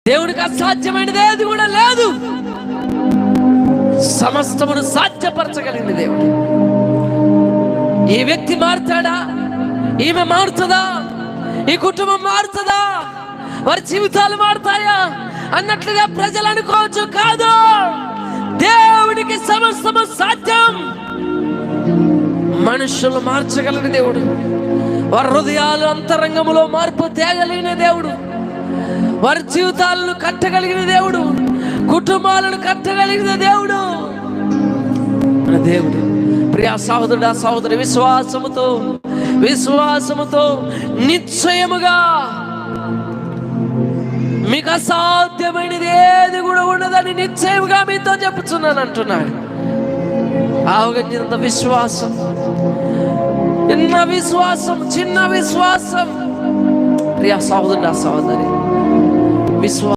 దేవునికి అసాధ్యమైనది ఏది కూడా లేదు. సమస్తమును సాధ్యపరచగలిగిన దేవుడు. ఈ వ్యక్తి మారుతాడా? ఈమె మారుతుందా? ఈ కుటుంబం మారుతుందా? వారి జీవితాలు మారుతాయా అన్నట్లుగా ప్రజలు అనుకోవచ్చు. కాదు, దేవుడికి సమస్తము సాధ్యం. మనుషులు మార్చగలిగిన దేవుడు, వారి హృదయాలు అంతరంగములో మార్పు తేగలిగిన దేవుడు, వారి జీవితాలను కట్టగలిగిన దేవుడు, కుటుంబాలను కట్టగలిగిన దేవుడు మన దేవుడు. ప్రియా సహోదరుడా, సహోదరి, విశ్వాసముతో నిశ్చయముగా మీకు అసాధ్యమైనది ఏది కూడా ఉండదని నిశ్చయముగా మీతో చెప్పుచున్నాను అంటున్నాడు. ఆవగించినంత విశ్వాసం, చిన్న విశ్వాసం ప్రియా సహోదరుడా, సహోదరి, విశ్వాసం